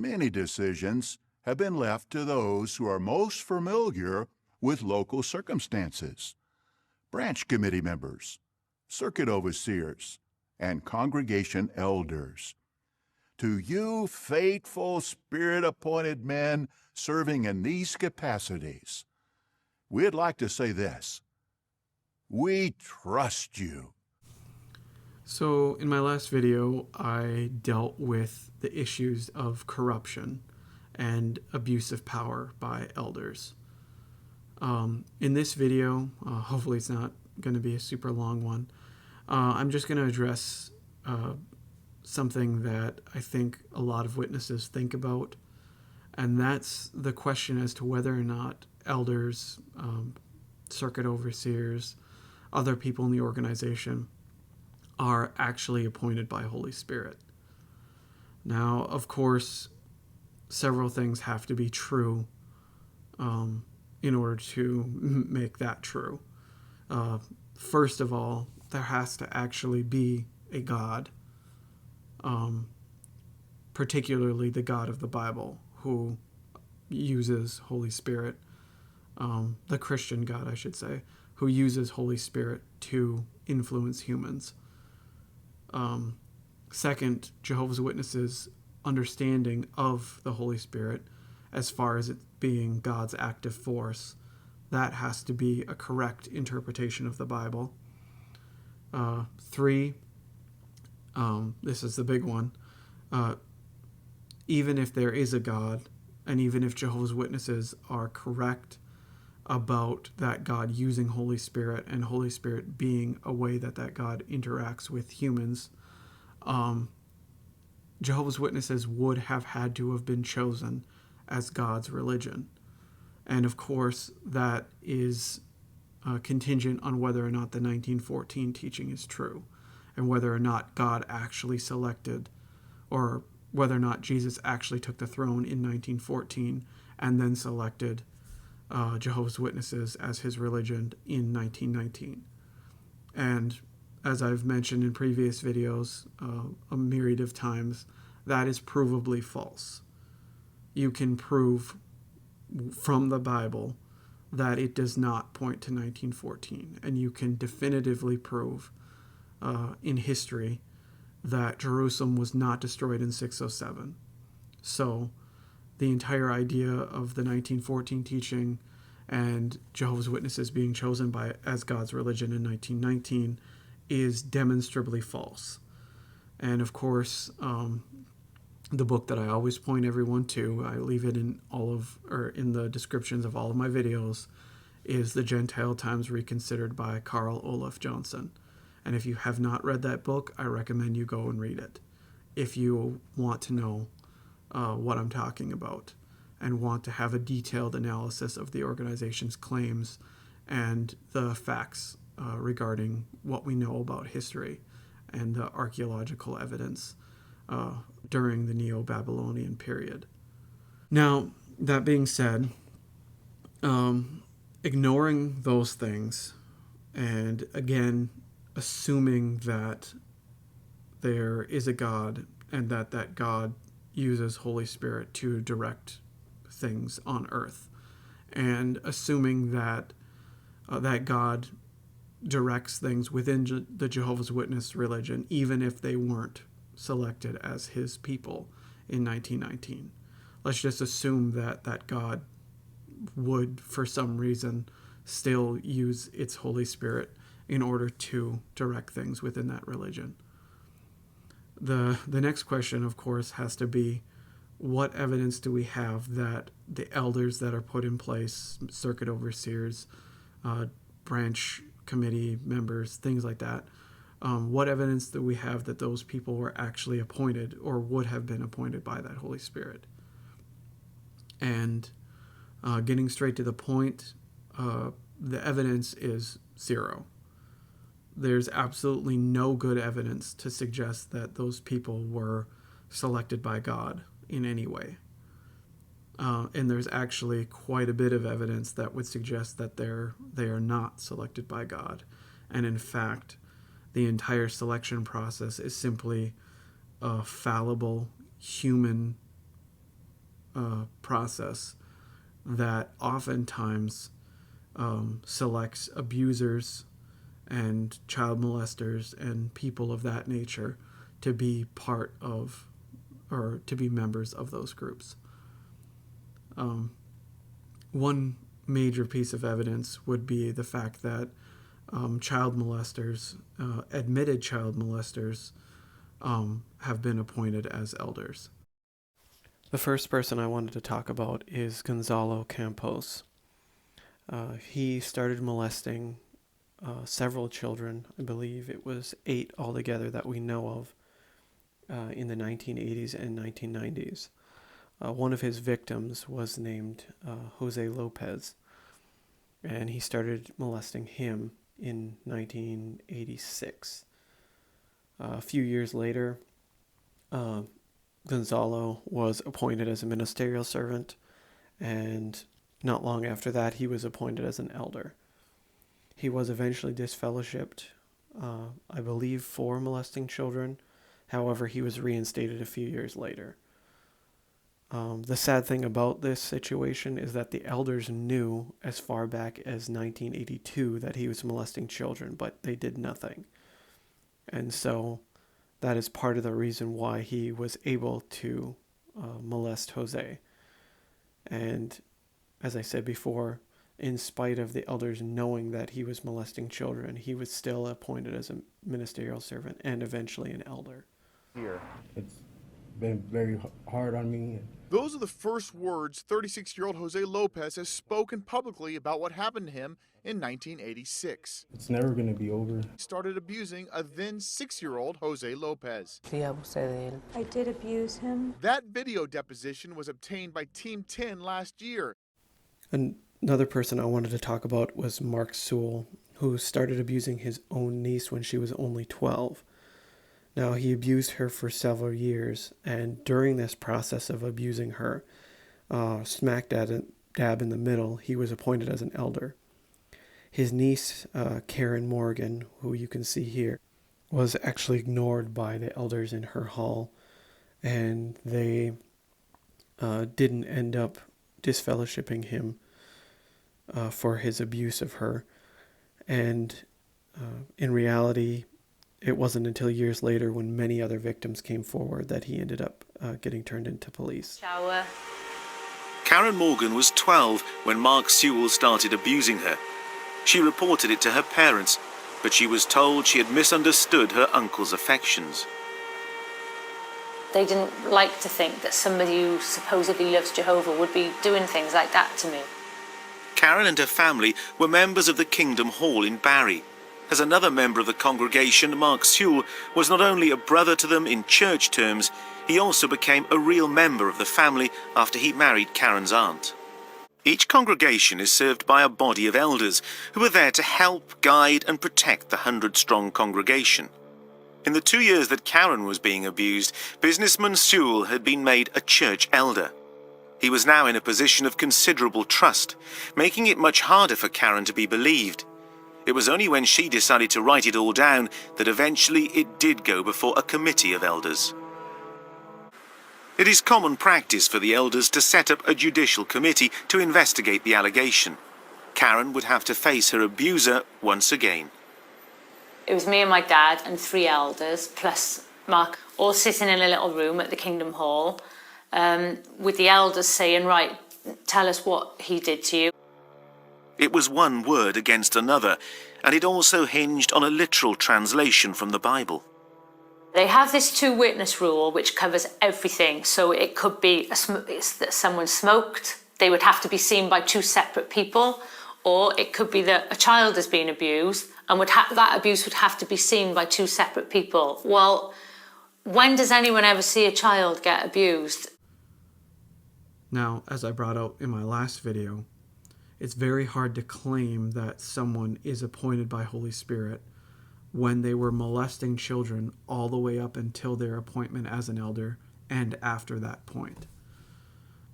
many decisions have been left to those who are most familiar with local circumstances: branch committee members, circuit overseers, and congregation elders. To you, faithful, Spirit-appointed men serving in these capacities, we'd like to say this: we trust you. So in my last video, I dealt with the issues of corruption and abuse of power by elders. In this video, hopefully it's not going to be a super long one, I'm just going to address something that I think a lot of witnesses think about, and that's the question as to whether or not elders, circuit overseers, other people in the organization are actually appointed by Holy Spirit. Now, of course, several things have to be true in order to make that true. First of all, there has to actually be a God, particularly the God of the Bible, who uses Holy Spirit, the Christian God, I should say, who uses Holy Spirit to influence humans. Second, Jehovah's Witnesses' understanding of the Holy Spirit as far as it being God's active force, that has to be a correct interpretation of the Bible. Three, this is the big one, even if there is a God, and even if Jehovah's Witnesses are correct about that God using Holy Spirit and Holy Spirit being a way that God interacts with humans, Jehovah's Witnesses would have had to have been chosen as God's religion. And of course, that is contingent on whether or not the 1914 teaching is true, and whether or not God actually selected, or whether or not Jesus actually took the throne in 1914 and then selected Jehovah's Witnesses as his religion in 1919. And as I've mentioned in previous videos a myriad of times, that is provably false. You can prove from the Bible that it does not point to 1914, and you can definitively prove in history that Jerusalem was not destroyed in 607. So the entire idea of the 1914 teaching and Jehovah's Witnesses being chosen as God's religion in 1919 is demonstrably false. And of course, the book that I always point everyone to, I leave it in in the descriptions of all of my videos, is the Gentile Times Reconsidered by Carl Olaf Johnson. And if you have not read that book, I recommend you go and read it if you want to know what I'm talking about and want to have a detailed analysis of the organization's claims and the facts regarding what we know about history and the archaeological evidence during the Neo-Babylonian period. Now, that being said, ignoring those things and, again, assuming that there is a God and that God uses Holy Spirit to direct things on earth, and assuming that that God directs things within the Jehovah's Witness religion, even if they weren't selected as his people in 1919. Let's just assume that God would, for some reason, still use its Holy Spirit in order to direct things within that religion. The next question, of course, has to be, what evidence do we have that the elders that are put in place, circuit overseers, branch committee members, things like that, what evidence do we have that those people were actually appointed or would have been appointed by that Holy Spirit? And getting straight to the point, the evidence is zero. There's absolutely no good evidence to suggest that those people were selected by God in any way. And there's actually quite a bit of evidence that would suggest that they are not selected by God. And in fact, the entire selection process is simply a fallible human process that oftentimes selects abusers and child molesters and people of that nature to be part of, or to be members of those groups. One major piece of evidence would be the fact that child molesters, admitted child molesters, have been appointed as elders. The first person I wanted to talk about is Gonzalo Campos. He started molesting several children. I believe it was 8 altogether that we know of in the 1980s and 1990s. One of his victims was named Jose Lopez, and he started molesting him in 1986. A few years later, Gonzalo was appointed as a ministerial servant, and not long after that, he was appointed as an elder. He was eventually disfellowshipped, I believe, for molesting children. However, he was reinstated a few years later. The sad thing about this situation is that the elders knew as far back as 1982 that he was molesting children, but they did nothing. And so that is part of the reason why he was able to molest Jose. And as I said before, in spite of the elders knowing that he was molesting children, he was still appointed as a ministerial servant and eventually an elder. Here, it's been very hard on me. Those are the first words 36-year-old Jose Lopez has spoken publicly about what happened to him in 1986. It's never going to be over. He started abusing a then 6-year-old Jose Lopez. I did abuse him. That video deposition was obtained by Team 10 last year. Another person I wanted to talk about was Mark Sewell, who started abusing his own niece when she was only 12. Now, he abused her for several years, and during this process of abusing her, smack dab in the middle, he was appointed as an elder. His niece, Karen Morgan, who you can see here, was actually ignored by the elders in her hall, and they didn't end up disfellowshipping him for his abuse of her. And in reality, it wasn't until years later, when many other victims came forward, that he ended up getting turned into police. Shower. Karen Morgan was 12 when Mark Sewell started abusing her. She reported it to her parents, but she was told she had misunderstood her uncle's affections. They didn't like to think that somebody who supposedly loves Jehovah would be doing things like that to me. Karen and her family were members of the Kingdom Hall in Barry. As another member of the congregation, Mark Sewell was not only a brother to them in church terms, he also became a real member of the family after he married Karen's aunt. Each congregation is served by a body of elders who are there to help, guide and protect the 100-strong congregation. In the 2 years that Karen was being abused, businessman Sewell had been made a church elder. He was now in a position of considerable trust, making it much harder for Karen to be believed. It was only when she decided to write it all down that eventually it did go before a committee of elders. It is common practice for the elders to set up a judicial committee to investigate the allegation. Karen would have to face her abuser once again. It was me and my dad and 3 elders, plus Mark, all sitting in a little room at the Kingdom Hall, with the elders saying, right, tell us what he did to you. It was one word against another, and it also hinged on a literal translation from the Bible. They have this 2-witness rule which covers everything. So it could be that someone smoked, they would have to be seen by 2 separate people, or it could be that a child has been abused and that abuse would have to be seen by 2 separate people. Well, when does anyone ever see a child get abused? Now, as I brought out in my last video, it's very hard to claim that someone is appointed by Holy Spirit when they were molesting children all the way up until their appointment as an elder and after that point.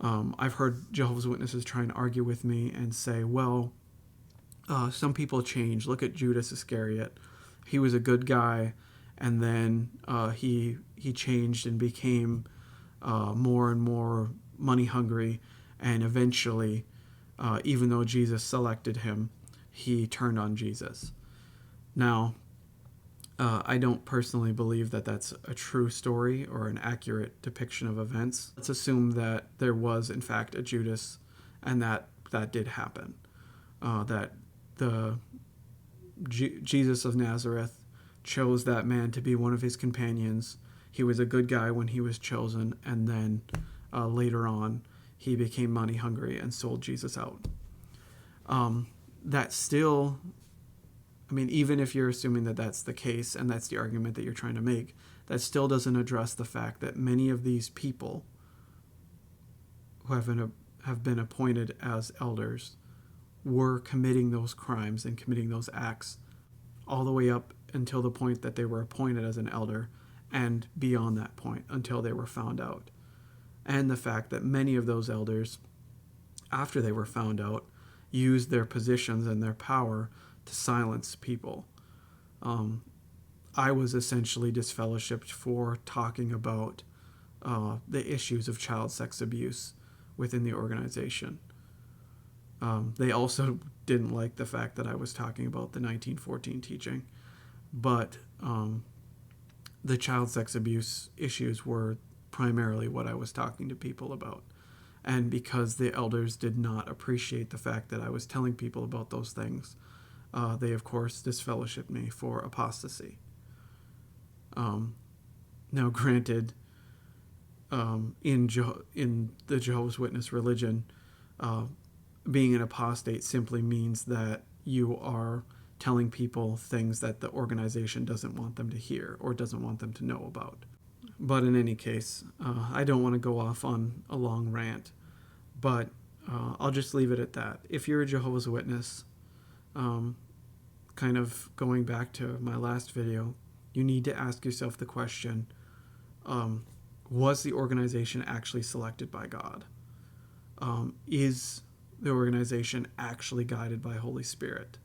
I've heard Jehovah's Witnesses try and argue with me and say, well, some people change. Look at Judas Iscariot. He was a good guy, and then he changed and became more and more money hungry, and eventually, even though Jesus selected him, he turned on Jesus. Now, I don't personally believe that that's a true story or an accurate depiction of events. Let's assume that there was, in fact, a Judas, and that did happen. That Jesus of Nazareth chose that man to be one of his companions. He was a good guy when he was chosen, and then later on, he became money hungry and sold Jesus out. That still, I mean, even if you're assuming that that's the case and that's the argument that you're trying to make, that still doesn't address the fact that many of these people who have been appointed as elders were committing those crimes and committing those acts all the way up until the point that they were appointed as an elder, and beyond that point until they were found out. And the fact that many of those elders, after they were found out, used their positions and their power to silence people. I was essentially disfellowshipped for talking about the issues of child sex abuse within the organization. They also didn't like the fact that I was talking about the 1914 teaching, but the child sex abuse issues were primarily what I was talking to people about. And because the elders did not appreciate the fact that I was telling people about those things, they, of course, disfellowshipped me for apostasy. Now, granted, in the Jehovah's Witness religion, being an apostate simply means that you are telling people things that the organization doesn't want them to hear or doesn't want them to know about. But in any case, I don't want to go off on a long rant, but I'll just leave it at that. If you're a Jehovah's Witness, kind of going back to my last video, you need to ask yourself the question, was the organization actually selected by God? Is the organization actually guided by Holy Spirit?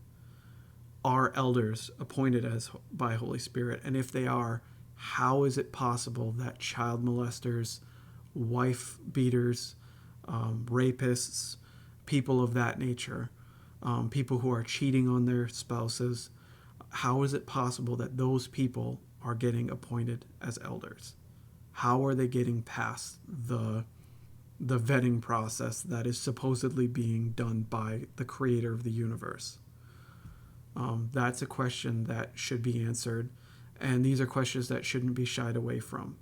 Are elders appointed by Holy Spirit? And if they are, how is it possible that child molesters, wife beaters, rapists, people of that nature, people who are cheating on their spouses, how is it possible that those people are getting appointed as elders? How are they getting past the vetting process that is supposedly being done by the creator of the universe? That's a question that should be answered, and these are questions that shouldn't be shied away from,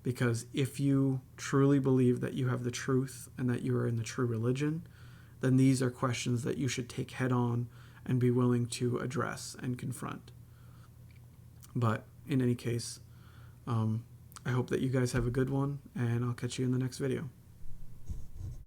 because if you truly believe that you have the truth and that you are in the true religion, then these are questions that you should take head on and be willing to address and confront. But in any case, I hope that you guys have a good one, and I'll catch you in the next video.